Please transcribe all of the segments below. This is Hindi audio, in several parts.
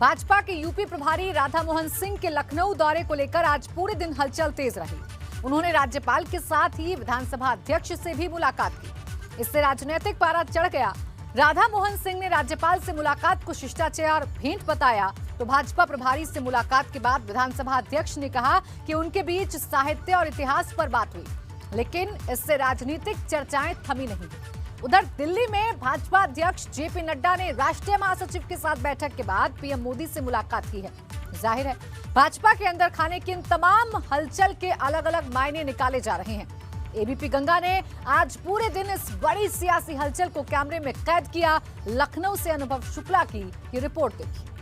भाजपा के यूपी प्रभारी राधा मोहन सिंह के लखनऊ दौरे को लेकर आज पूरे दिन हलचल तेज रही। उन्होंने राज्यपाल के साथ ही विधानसभा अध्यक्ष से भी मुलाकात की। इससे राजनीतिक पारा चढ़ गया। राधा मोहन सिंह ने राज्यपाल से मुलाकात को शिष्टाचार भेंट बताया तो भाजपा प्रभारी से मुलाकात के बाद विधानसभा अध्यक्ष ने कहा कि उनके बीच साहित्य और इतिहास पर बात हुई, लेकिन इससे राजनीतिक चर्चाएं थमी नहीं। उधर दिल्ली में भाजपा अध्यक्ष जेपी नड्डा ने राष्ट्रीय महासचिव के साथ बैठक के बाद पीएम मोदी से मुलाकात की है। जाहिर है भाजपा के अंदर खाने की इन तमाम हलचल के अलग अलग मायने निकाले जा रहे हैं। एबीपी गंगा ने आज पूरे दिन इस बड़ी सियासी हलचल को कैमरे में कैद किया। लखनऊ से अनुभव शुक्ला की ये रिपोर्ट देखिए।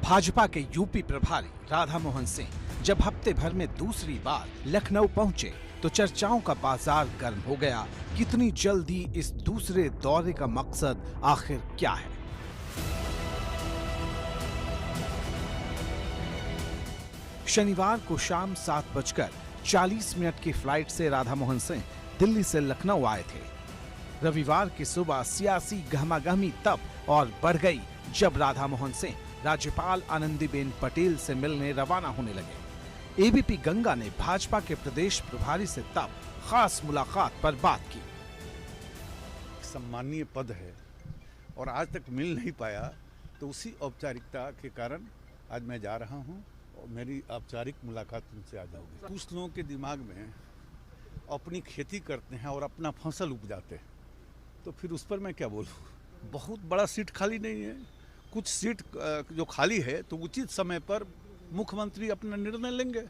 भाजपा के यूपी प्रभारी राधा मोहन सिंह जब हफ्ते भर में दूसरी बार लखनऊ पहुंचे तो चर्चाओं का बाजार गर्म हो गया। कितनी जल्दी इस दूसरे दौरे का मकसद आखिर क्या है? शनिवार को शाम 7:40 की फ्लाइट से राधा मोहन सिंह दिल्ली से लखनऊ आए थे। रविवार की सुबह सियासी गहमागहमी तब और बढ़ गई जब राधा मोहन सिंह राज्यपाल आनंदीबेन पटेल से मिलने रवाना होने लगे। एबीपी गंगा ने भाजपा के प्रदेश प्रभारी से तब खास मुलाकात पर बात की। सम्मानीय पद है और आज तक मिल नहीं पाया, तो उसी औपचारिकता के कारण आज मैं जा रहा हूं और मेरी औपचारिक मुलाकात उनसे आज होगी। कुछ लोगों के दिमाग में अपनी खेती करते हैं और अपना फसल उपजाते हैं, तो फिर उस पर मैं क्या बोलूं। बहुत बड़ा सीट खाली नहीं है, कुछ सीट जो खाली है तो उचित समय पर मुख्यमंत्री अपना निर्णय लेंगे।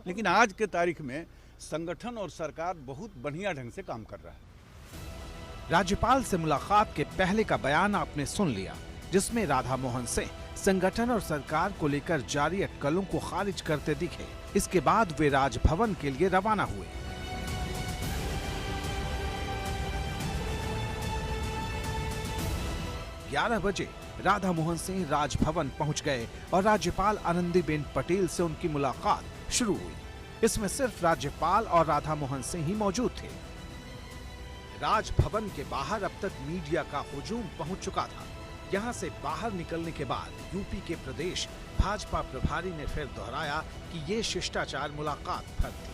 लेकिन आज के तारीख में संगठन और सरकार बहुत बढ़िया ढंग से काम कर रहा है। राज्यपाल से मुलाकात के पहले का बयान आपने सुन लिया, जिसमें राधा मोहन सिंह संगठन और सरकार को लेकर जारी अटकलों को खारिज करते दिखे। इसके बाद वे राजभवन के लिए रवाना हुए। ग्यारह बजे राधा मोहन सिंह राजभवन पहुंच गए और राज्यपाल आनंदीबेन पटेल से उनकी मुलाकात शुरू हुई। इसमें सिर्फ राज्यपाल और राधा मोहन सिंह ही मौजूद थे। राजभवन के बाहर अब तक मीडिया का हुजूम पहुंच चुका था। यहां से बाहर निकलने के बाद यूपी के प्रदेश भाजपा प्रभारी ने फिर दोहराया कि ये शिष्टाचार मुलाकात भर थी।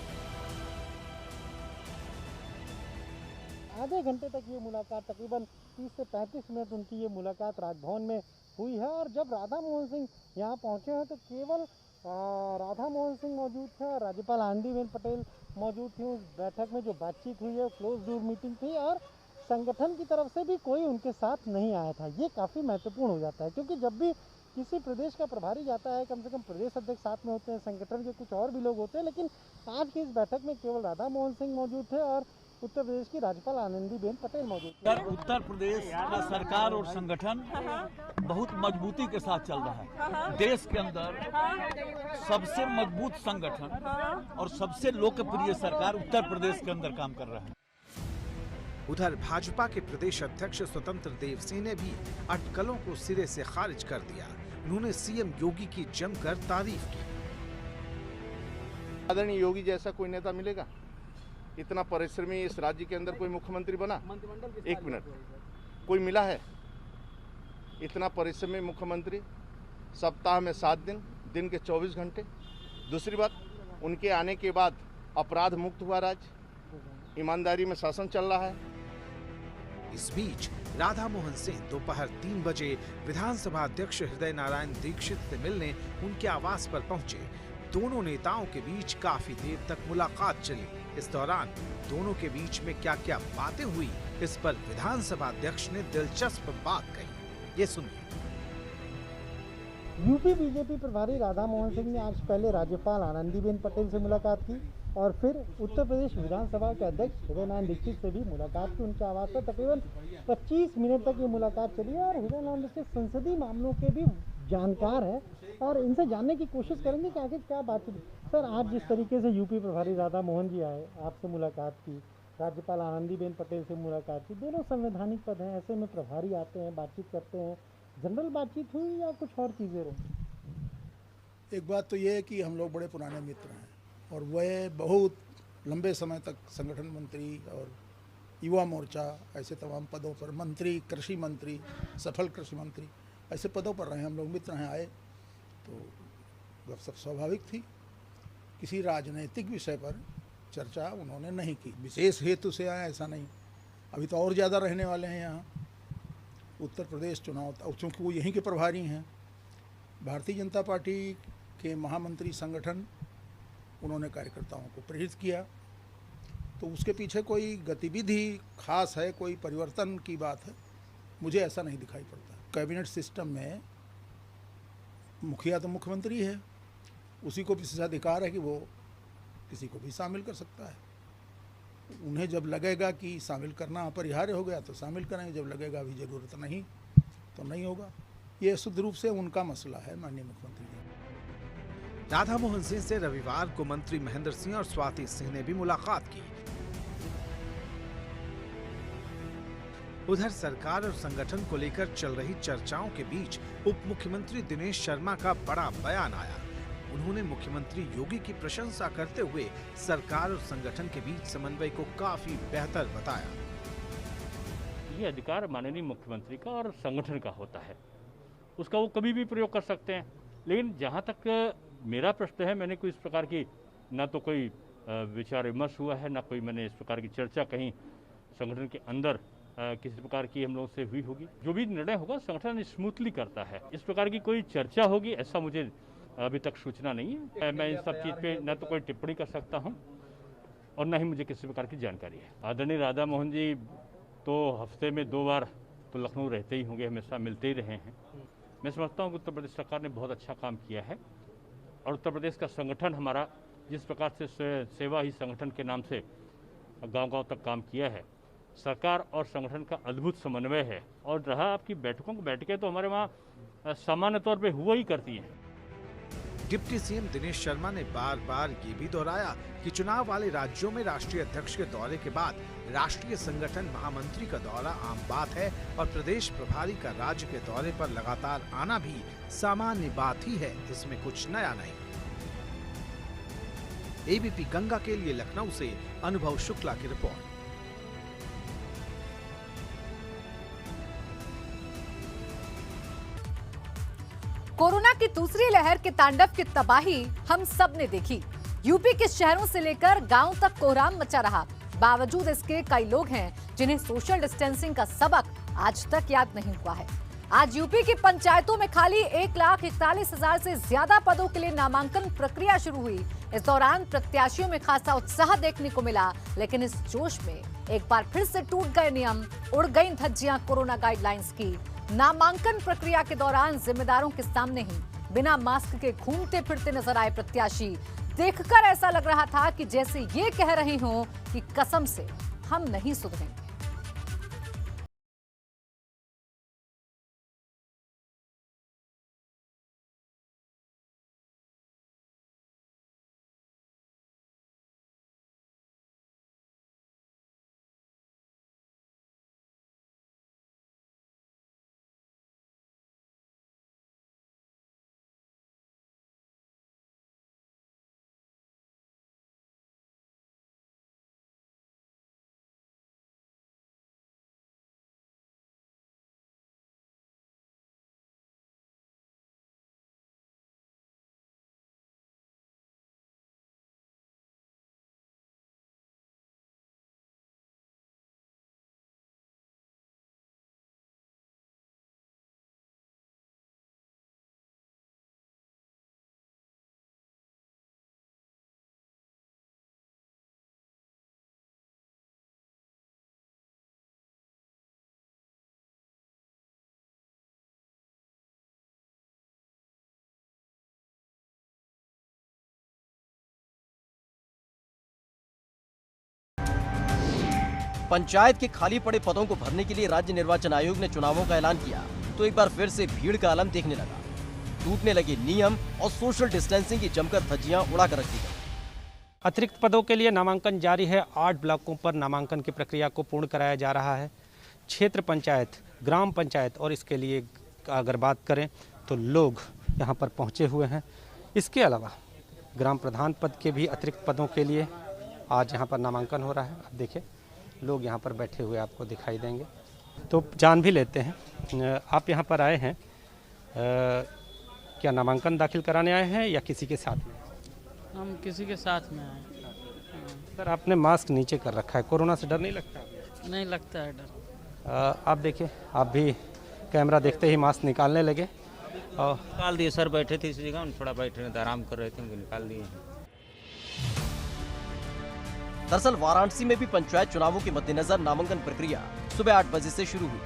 आधे घंटे तक ये मुलाकात, तकरीबन 30 से 35 मिनट उनकी ये मुलाकात राजभवन में हुई है। और जब राधा मोहन सिंह यहाँ पहुँचे हैं तो केवल राधा मोहन सिंह मौजूद थे और राज्यपाल आनंदीबेन पटेल मौजूद थी। उस बैठक में जो बातचीत हुई है क्लोज डोर मीटिंग थी और संगठन की तरफ से भी कोई उनके साथ नहीं आया था। ये काफ़ी महत्वपूर्ण हो जाता है, क्योंकि जब भी किसी प्रदेश का प्रभारी जाता है, कम से कम प्रदेश अध्यक्ष साथ में होते हैं, संगठन के कुछ और भी लोग होते हैं, लेकिन आज की इस बैठक में केवल राधा मोहन सिंह मौजूद थे और उत्तर प्रदेश की राज्यपाल आनंदीबेन पटेल मौजूद थे। उत्तर प्रदेश का सरकार और संगठन बहुत मजबूती के साथ चल रहा है। देश के अंदर सबसे मजबूत संगठन और सबसे लोकप्रिय सरकार उत्तर प्रदेश के अंदर काम कर रहा है। उधर भाजपा के प्रदेश अध्यक्ष स्वतंत्र देव सिंह ने भी अटकलों को सिरे से खारिज कर दिया। उन्होंने सीएम योगी की जमकर तारीफ की। आदरणीय योगी जैसा कोई नेता मिलेगा? इतना परिश्रमी इस राज्य के अंदर कोई मुख्यमंत्री बना? एक मिनट, कोई मिला है? इतना परिश्रमी मुख्यमंत्री, सप्ताह में 7 दिन, दिन के 24 घंटे। दूसरी बात, उनके आने के बाद अपराध मुक्त हुआ राज्य, ईमानदारी में शासन चल रहा है। इस बीच राधा मोहन सिंह दोपहर 3 बजे विधानसभा अध्यक्ष हृदय नारायण दीक्षित से मिलने उनके आवास पर पहुंचे। दोनों नेताओं के बीच काफी देर तक मुलाकात चली। इस दौरान दोनों के बीच में क्या क्या बातें हुई, इस पर विधानसभा अध्यक्ष ने दिलचस्प बात कही। ये सुनिए। यूपी बीजेपी प्रभारी राधा मोहन सिंह ने आज पहले राज्यपाल आनंदीबेन पटेल से मुलाकात की और फिर उत्तर प्रदेश विधानसभा के अध्यक्ष हृदय नारायण दीक्षित से भी मुलाकात की। उनके आवास पर तकरीबन 25 मिनट तक ये मुलाकात चली है और हृदय नारायण दीक्षित संसदीय मामलों के भी जानकार है और इनसे जानने की कोशिश करेंगे कि आखिर क्या बात हुई। सर, आज जिस तरीके से यूपी प्रभारी राधा मोहन जी आए, आपसे मुलाकात की, राज्यपाल आनंदीबेन पटेल से मुलाकात की, दोनों संवैधानिक पद हैं, ऐसे में प्रभारी आते हैं, बातचीत करते हैं, जनरल बातचीत हुई या कुछ और चीज़ें रही? एक बात तो ये है कि हम लोग बड़े पुराने मित्र हैं और वह बहुत लंबे समय तक संगठन मंत्री और युवा मोर्चा ऐसे तमाम पदों पर, मंत्री, कृषि मंत्री, सफल कृषि मंत्री, ऐसे पदों पर रहे। हम लोग मित्र हैं, आए तो सब स्वाभाविक थी। किसी राजनीतिक विषय पर चर्चा उन्होंने नहीं की। विशेष हेतु से आया ऐसा नहीं। अभी तो और ज़्यादा रहने वाले हैं यहाँ। उत्तर प्रदेश चुनाव, चूँकि वो यहीं के प्रभारी हैं, भारतीय जनता पार्टी के महामंत्री संगठन, उन्होंने कार्यकर्ताओं को प्रेरित किया। तो उसके पीछे कोई गतिविधि खास है, कोई परिवर्तन की बात है, मुझे ऐसा नहीं दिखाई पड़ता। कैबिनेट सिस्टम में मुखिया तो मुख्यमंत्री है, उसी को विशेषाधिकार है कि वो किसी को भी शामिल कर सकता है। उन्हें जब लगेगा कि शामिल करना अपरिहार्य हो गया तो शामिल करेंगे, जब लगेगा अभी ज़रूरत नहीं तो नहीं होगा। ये शुद्ध रूप से उनका मसला है, माननीय मुख्यमंत्री जी। राधा मोहन सिंह से रविवार को मंत्री महेंद्र सिंह और स्वाति सिंह ने भी मुलाकात की। उधर सरकार और संगठन को लेकर चल रही चर्चाओं के बीच उप मुख्यमंत्री दिनेश शर्मा का बड़ा बयान आया। उन्होंने मुख्यमंत्री योगी की प्रशंसा करते हुए सरकार और संगठन के बीच समन्वय को काफी बेहतर बताया। ये अधिकार माननीय मुख्यमंत्री का और संगठन का होता है, उसका वो कभी भी प्रयोग कर सकते हैं। लेकिन जहाँ तक मेरा प्रश्न है, मैंने कोई इस प्रकार की ना तो कोई विचार विमर्श हुआ है, ना कोई मैंने इस प्रकार की चर्चा कहीं संगठन के अंदर किसी प्रकार की हम लोगों से हुई होगी। जो भी निर्णय होगा संगठन स्मूथली करता है। इस प्रकार की कोई चर्चा होगी ऐसा मुझे अभी तक सूचना नहीं है। मैं इन सब चीज़ पे न तो कोई टिप्पणी कर सकता हूं और न ही मुझे किसी प्रकार की जानकारी है। आदरणीय राधा मोहन जी तो हफ्ते में 2 बार तो लखनऊ रहते ही होंगे, हमेशा मिलते ही रहे हैं। मैं समझता हूं कि उत्तर प्रदेश सरकार ने बहुत अच्छा काम किया है और उत्तर प्रदेश का संगठन हमारा जिस प्रकार से सेवा ही संगठन के नाम से गाँव-गाँव तक काम किया है, सरकार और संगठन का अद्भुत समन्वय है। और रहा आपकी बैठकें तो हमारे वहाँ सामान्य तौर पर हुआ ही करती हैं। डिप्टी सीएम दिनेश शर्मा ने बार बार ये भी दोहराया कि चुनाव वाले राज्यों में राष्ट्रीय अध्यक्ष के दौरे के बाद राष्ट्रीय संगठन महामंत्री का दौरा आम बात है और प्रदेश प्रभारी का राज्य के दौरे पर लगातार आना भी सामान्य बात ही है, इसमें कुछ नया नहीं। एबीपी गंगा के लिए लखनऊ से अनुभव शुक्ला की रिपोर्ट। कोरोना की दूसरी लहर के तांडव की तबाही हम सब ने देखी। यूपी के शहरों से लेकर गांव तक कोहराम मचा रहा। बावजूद इसके कई लोग हैं जिन्हें सोशल डिस्टेंसिंग का सबक आज तक याद नहीं हुआ है। आज यूपी की पंचायतों में खाली 1,41,000 से ज्यादा पदों के लिए नामांकन प्रक्रिया शुरू हुई। इस दौरान प्रत्याशियों में खासा उत्साह देखने को मिला, लेकिन इस जोश में एक बार फिर से टूट गए नियम, उड़ गई धज्जियां कोरोना गाइडलाइंस की। नामांकन प्रक्रिया के दौरान जिम्मेदारों के सामने ही बिना मास्क के घूमते फिरते नजर आए प्रत्याशी। देखकर ऐसा लग रहा था कि जैसे ये कह रहे हों कि कसम से हम नहीं सुधरेंगे। पंचायत के खाली पड़े पदों को भरने के लिए राज्य निर्वाचन आयोग ने चुनावों का ऐलान किया तो एक बार फिर से भीड़ का आलम देखने लगा। टूटने लगे नियम और सोशल डिस्टेंसिंग की जमकर धज्जियां उड़ा कर रख दी गई। अतिरिक्त पदों के लिए नामांकन जारी है। 8 ब्लॉकों पर नामांकन की प्रक्रिया को पूर्ण कराया जा रहा है। क्षेत्र पंचायत, ग्राम पंचायत और इसके लिए अगर बात करें तो लोग यहाँ पर पहुँचे हुए हैं। इसके अलावा ग्राम प्रधान पद के भी अतिरिक्त पदों के लिए आज यहाँ पर नामांकन हो रहा है। अब देखिए लोग यहाँ पर बैठे हुए आपको दिखाई देंगे, तो जान भी लेते हैं। आप यहाँ पर आए हैं, क्या नामांकन दाखिल कराने आए हैं या किसी के साथ में? हम किसी के साथ में आए। सर, आपने मास्क नीचे कर रखा है, कोरोना से डर नहीं लगता? नहीं लगता है डर। आप देखिए, आप भी कैमरा देखते ही मास्क निकालने लगे और निकाल दिए सर। बैठे थे इस जगह, थोड़ा बैठे थे, आराम कर रहे थे, उनको निकाल दिए। दरअसल वाराणसी में भी पंचायत चुनावों के मद्देनजर नामांकन प्रक्रिया सुबह 8 बजे से शुरू हुई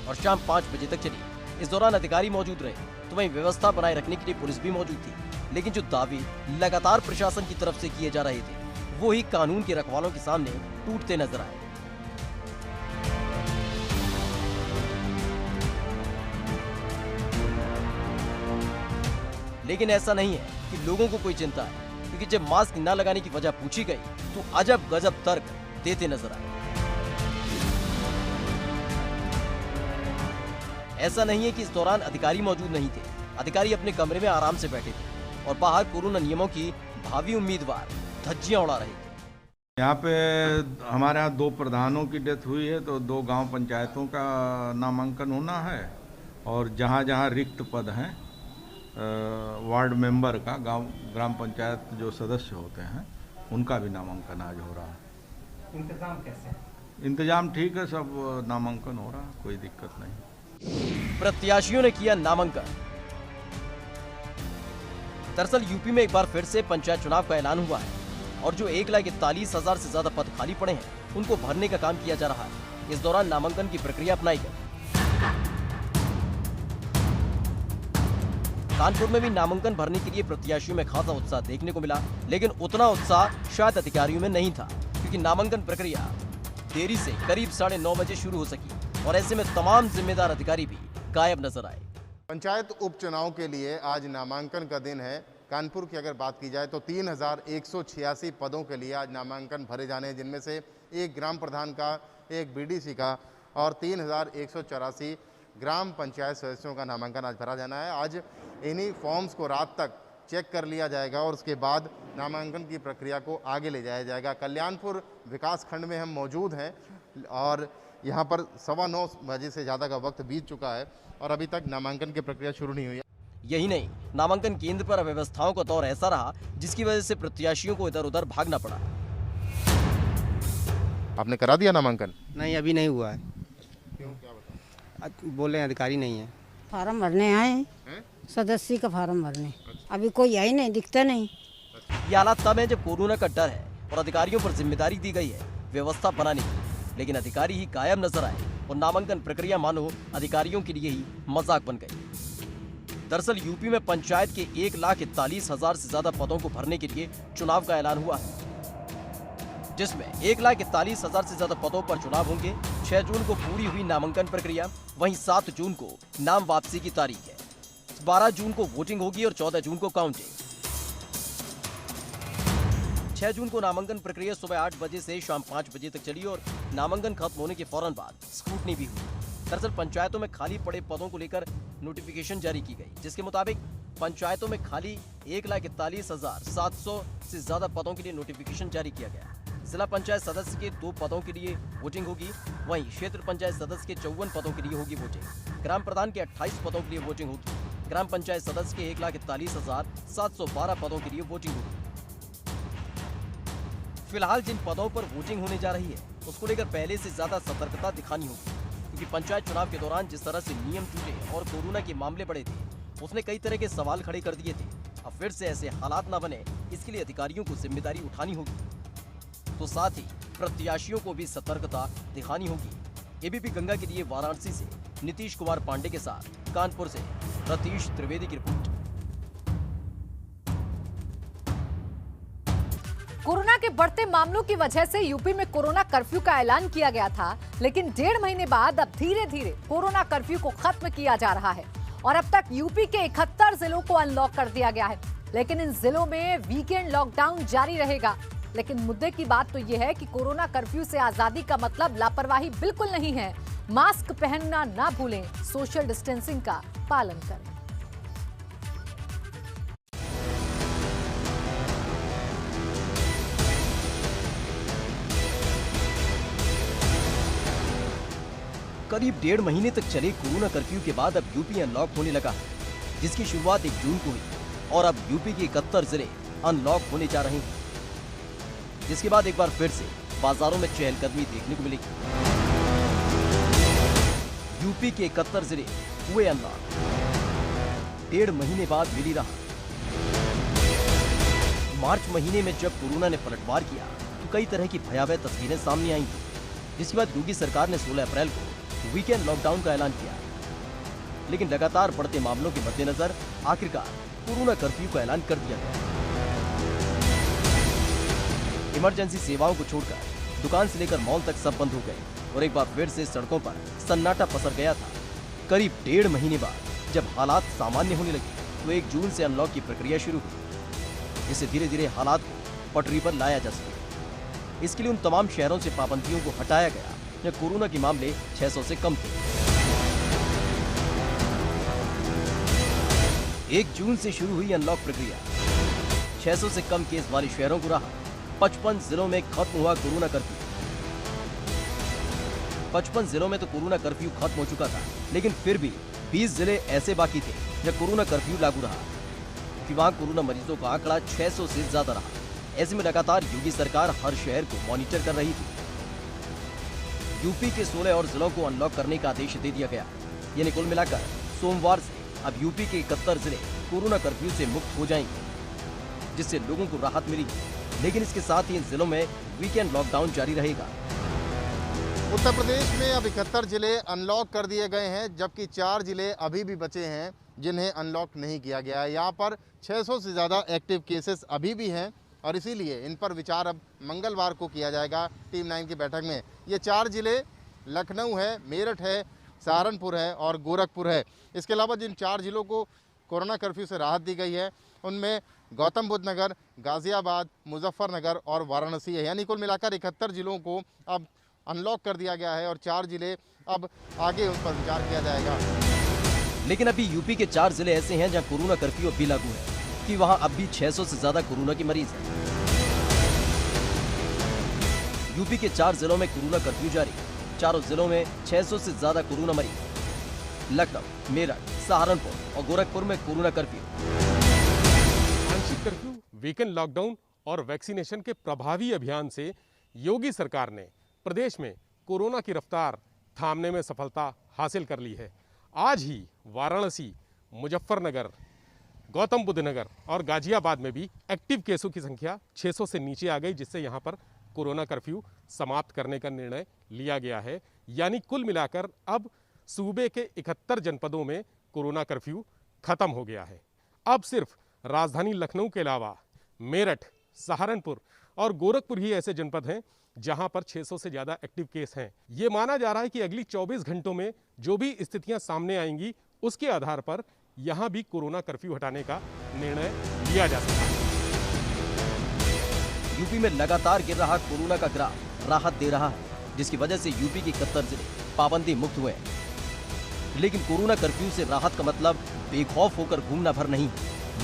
और शाम 5 बजे तक चली। इस दौरान अधिकारी मौजूद रहे, तो वहीं व्यवस्था बनाए रखने के लिए पुलिस भी मौजूद थी। लेकिन जो दावे लगातार प्रशासन की तरफ से किए जा रहे थे, वो ही कानून के रखवालों के सामने टूटते नजर आए। लेकिन ऐसा नहीं है कि लोगों को कोई चिंता है, क्योंकि जब मास्क न लगाने की वजह पूछी गई तो अजब गजब तर्क देते नजर आए। ऐसा नहीं है कि इस दौरान अधिकारी मौजूद नहीं थे। अधिकारी अपने कमरे में आराम से बैठे थे और बाहर कोरोना नियमों की भावी उम्मीदवार धज्जियां उड़ा रहे थे। यहाँ पे हमारे यहाँ 2 प्रधानों की डेथ हुई है, तो 2 गांव पंचायतों का नामांकन होना है और जहाँ जहाँ रिक्त पद हैं वार्ड मेंबर का, ग्राम पंचायत जो सदस्य होते हैं उनका भी नामांकन आज हो रहा है। इंतजाम कैसे है? इंतजाम ठीक है, सब नामांकन हो रहा है, कोई दिक्कत नहीं। प्रत्याशियों ने किया नामांकन। दरअसल यूपी में एक बार फिर से पंचायत चुनाव का ऐलान हुआ है और जो 1,41,000 से ज्यादा पद खाली पड़े हैं उनको भरने का काम किया जा रहा है। इस दौरान नामांकन की प्रक्रिया अपनाई गई। कानपुर में भी नामांकन भरने के लिए प्रत्याशियों में खासा उत्साह देखने को मिला, लेकिन उतना उत्साह शायद अधिकारियों में नहीं था, क्योंकि नामांकन प्रक्रिया देरी से करीब 9:30 बजे शुरू हो सकी और ऐसे में तमाम जिम्मेदार अधिकारी भी गायब नजर आए। पंचायत उपचुनाव के लिए आज नामांकन का दिन है। कानपुर की अगर बात की जाए तो 3,186 पदों के लिए आज नामांकन भरे जाने हैं, जिनमें से 1 ग्राम प्रधान का, 1 बीडीसी का और 3,184 ग्राम पंचायत सदस्यों का नामांकन आज भरा जाना है। आज इन्हीं फॉर्म्स को रात तक चेक कर लिया जाएगा और उसके बाद नामांकन की प्रक्रिया को आगे ले जाया जाएगा। कल्याणपुर विकास खंड में हम मौजूद हैं और यहाँ पर 9:15 बजे से ज़्यादा का वक्त बीत चुका है और अभी तक नामांकन की प्रक्रिया शुरू नहीं हुई है। यही नहीं, नामांकन केंद्र पर अव्यवस्थाओं का दौर ऐसा रहा जिसकी वजह से प्रत्याशियों को इधर उधर भागना पड़ा। आपने करा दिया नामांकन? नहीं, अभी नहीं हुआ है। क्यों, क्या बताओ? बोले अधिकारी नहीं है। फार्म भरने आए हैं, सदस्य का फार्म भरने। अभी कोई आई नहीं, दिखता नहीं। ये हालात तब है जब कोरोना का डर है और अधिकारियों पर जिम्मेदारी दी गई है व्यवस्था बनाने की, लेकिन अधिकारी ही कायम नजर आए और नामांकन प्रक्रिया मानो अधिकारियों के लिए ही मजाक बन गई। दरअसल यूपी में पंचायत के 1,41,000 से ज्यादा पदों को भरने के लिए चुनाव का ऐलान हुआ है, जिसमें 1,41,000 से ज्यादा पदों पर चुनाव होंगे। 6 जून को पूरी हुई नामांकन प्रक्रिया, वहीं 7 जून को नाम वापसी की तारीख है। 12 जून को वोटिंग होगी और 14 जून को काउंटिंग। 6 जून को नामांकन प्रक्रिया सुबह 8 बजे से शाम 5 बजे तक चली और नामांकन खत्म होने के फौरन बाद स्क्रूटनी भी हुई। दरअसल पंचायतों में खाली पड़े पदों को लेकर नोटिफिकेशन जारी की गई, जिसके मुताबिक पंचायतों में खाली 1,41,700 से ज्यादा पदों के लिए नोटिफिकेशन जारी किया गया। जिला पंचायत सदस्य के 2 पदों के लिए वोटिंग होगी, वहीं क्षेत्र पंचायत सदस्य के 54 पदों के लिए होगी वोटिंग। ग्राम प्रधान के 28 पदों के लिए वोटिंग होगी। ग्राम पंचायत सदस्य के 1,41,712 पदों के लिए वोटिंग होगी। फिलहाल जिन पदों पर वोटिंग होने जा रही है उसको लेकर पहले से ज्यादा सतर्कता दिखानी होगी, क्योंकि पंचायत चुनाव के दौरान जिस तरह से नियम टूटे और कोरोना के मामले बढ़े थे, उसने कई तरह के सवाल खड़े कर दिए थे। अब फिर से ऐसे हालात न बने, इसके लिए अधिकारियों को जिम्मेदारी उठानी होगी, तो साथ ही प्रत्याशियों को भी सतर्कता दिखानी होगी। एबीपी गंगा के लिए वाराणसी से नीतीश कुमार पांडे के साथ कानपुर से रतीश त्रिवेदी की रिपोर्ट। कोरोना के बढ़ते मामलों की वजह से यूपी में कोरोना कर्फ्यू का ऐलान किया गया था, लेकिन 1.5 महीने बाद अब धीरे धीरे कोरोना कर्फ्यू को खत्म किया जा रहा है और अब तक यूपी के 71 जिलों को अनलॉक कर दिया गया है। लेकिन इन जिलों में वीकेंड लॉकडाउन जारी रहेगा। लेकिन मुद्दे की बात तो यह है कि कोरोना कर्फ्यू से आजादी का मतलब लापरवाही बिल्कुल नहीं है। मास्क पहनना ना भूलें, सोशल डिस्टेंसिंग का पालन करें। करीब 1.5 महीने तक चले कोरोना कर्फ्यू के बाद अब यूपी अनलॉक होने लगा है, जिसकी शुरुआत 1 जून को हुई और अब यूपी के 71 जिले अनलॉक होने जा रहे हैं, जिसके बाद एक बार फिर से बाजारों में चहलकदमी देखने को मिलेगी। यूपी के 71 जिले हुए अनलॉक, 1.5 महीने बाद मिली राहत। मार्च महीने में जब कोरोना ने पलटवार किया तो कई तरह की भयावह तस्वीरें सामने आई थी, जिसके बाद योगी सरकार ने 16 अप्रैल को वीकेंड लॉकडाउन का ऐलान किया। लेकिन लगातार बढ़ते मामलों के मद्देनजर आखिरकार कोरोना कर्फ्यू का ऐलान कर दिया गया। इमरजेंसी सेवाओं को छोड़कर दुकान से लेकर मॉल तक सब बंद हो गए और एक बार फिर से सड़कों पर सन्नाटा पसर गया था। करीब 1.5 महीने बाद जब हालात सामान्य होने लगे तो 1 जून से अनलॉक की प्रक्रिया शुरू हुई, जिससे धीरे धीरे हालात को पटरी पर लाया जा सके। इसके लिए उन तमाम शहरों से पाबंदियों को हटाया गया जहां कोरोना के मामले 600 से कम थे। 1 जून से शुरू हुई अनलॉक प्रक्रिया, 600 से कम केस वाले शहरों को राहत। 55 जिलों में खत्म हुआ कोरोना कर्फ्यू। 55 जिलों में तो कोरोना कर्फ्यू खत्म हो चुका था, लेकिन फिर भी 20 जिले ऐसे बाकी थे जहां कोरोना कर्फ्यू लागू रहा, कि वहां कोरोना मरीजों का आंकड़ा 600 से ज्यादा रहा। ऐसे में लगातार योगी सरकार हर शहर को मॉनिटर कर रही थी। यूपी के 16 और जिलों को अनलॉक करने का आदेश दे दिया गया, यानी कुल मिलाकर सोमवार से अब यूपी के 71 जिले कोरोना कर्फ्यू से मुक्त हो जाएंगे, जिससे लोगों को राहत मिलेगी। लेकिन इसके साथ ही इन जिलों में वीकेंड लॉकडाउन जारी रहेगा। उत्तर प्रदेश में अब 71 जिले अनलॉक कर दिए गए हैं, जबकि 4 जिले अभी भी बचे हैं जिन्हें अनलॉक नहीं किया गया है। यहाँ पर 600 से ज़्यादा एक्टिव केसेस अभी भी हैं और इसीलिए इन पर विचार अब मंगलवार को किया जाएगा टीम 9 की बैठक में। ये 4 जिले लखनऊ है, मेरठ है, सहारनपुर है और गोरखपुर है। इसके अलावा जिन 4 जिलों को कोरोना कर्फ्यू से राहत दी गई है उनमें गौतम बुद्ध नगर, गाजियाबाद, मुजफ्फरनगर और वाराणसी है। यानी कुल मिलाकर 71 जिलों को अब अनलॉक कर दिया गया है और 4 जिले अब आगे उन पर विचार किया जाएगा। लेकिन अभी यूपी के 4 जिले ऐसे हैं जहां कोरोना कर्फ्यू अब भी लागू है, कि वहां अब भी 600 से ज्यादा कोरोना के मरीज हैं। यूपी के 4 जिलों में कोरोना कर्फ्यू जारी, चारों जिलों में 600 से ज्यादा कोरोना मरीज। लखनऊ, मेरठ, सहारनपुर और गोरखपुर में कोरोना कर्फ्यू। आंशिक कर्फ्यू, वीकेंड लॉकडाउन और वैक्सीनेशन के प्रभावी अभियान से योगी सरकार ने प्रदेश में कोरोना की रफ्तार थामने में सफलता हासिल कर ली है। आज ही वाराणसी, मुजफ्फरनगर, गौतम बुद्ध नगर और गाजियाबाद में भी एक्टिव केसों की संख्या 600 से नीचे आ गई, जिससे यहाँ पर कोरोना कर्फ्यू समाप्त करने का निर्णय लिया गया है। यानी कुल मिलाकर अब सूबे के 71 जनपदों में कोरोना कर्फ्यू खत्म हो गया है। अब सिर्फ राजधानी लखनऊ के अलावा मेरठ, सहारनपुर और गोरखपुर ही ऐसे जनपद हैं जहां पर 600 से ज़्यादा एक्टिव केस हैं। ये माना जा रहा है कि अगली 24 घंटों में जो भी स्थितियां सामने आएंगी उसके आधार पर यहां भी कोरोना कर्फ्यू हटाने का निर्णय लिया जा सकता है। यूपी में लगातार गिर रहा कोरोना का ग्राफ राहत दे रहा है, जिसकी वजह से यूपी के 71 जिले पाबंदी मुक्त हुए हैं। लेकिन कोरोना कर्फ्यू से राहत का मतलब बेखौफ होकर घूमना भर नहीं।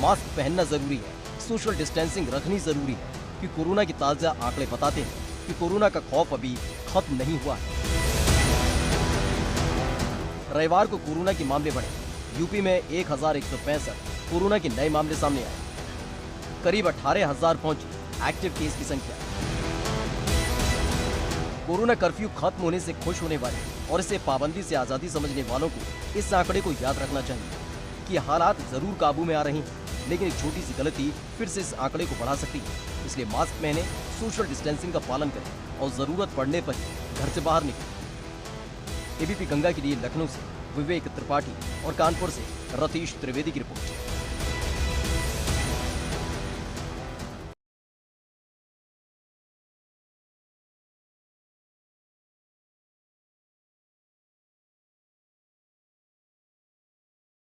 मास्क पहनना जरूरी है, सोशल डिस्टेंसिंग रखनी जरूरी है, कि कोरोना की ताजा आंकड़े बताते हैं कि कोरोना का खौफ अभी खत्म नहीं हुआ है। रविवार को कोरोना के मामले बढ़े। यूपी में 1165 कोरोना के नए मामले सामने आए। करीब 18,000 पहुंची एक्टिव केस की संख्या। कोरोना कर्फ्यू खत्म होने से खुश होने वाले और इसे पाबंदी से आजादी समझने वालों को इस आंकड़े को याद रखना चाहिए कि हालात जरूर काबू में आ रहे हैं, लेकिन एक छोटी सी गलती फिर से इस आंकड़े को बढ़ा सकती है। इसलिए मास्क पहने, सोशल डिस्टेंसिंग का पालन करें और जरूरत पड़ने पर घर से बाहर निकलें। एबीपी गंगा के लिए लखनऊ से विवेक त्रिपाठी और कानपुर से रतीश त्रिवेदी की रिपोर्ट।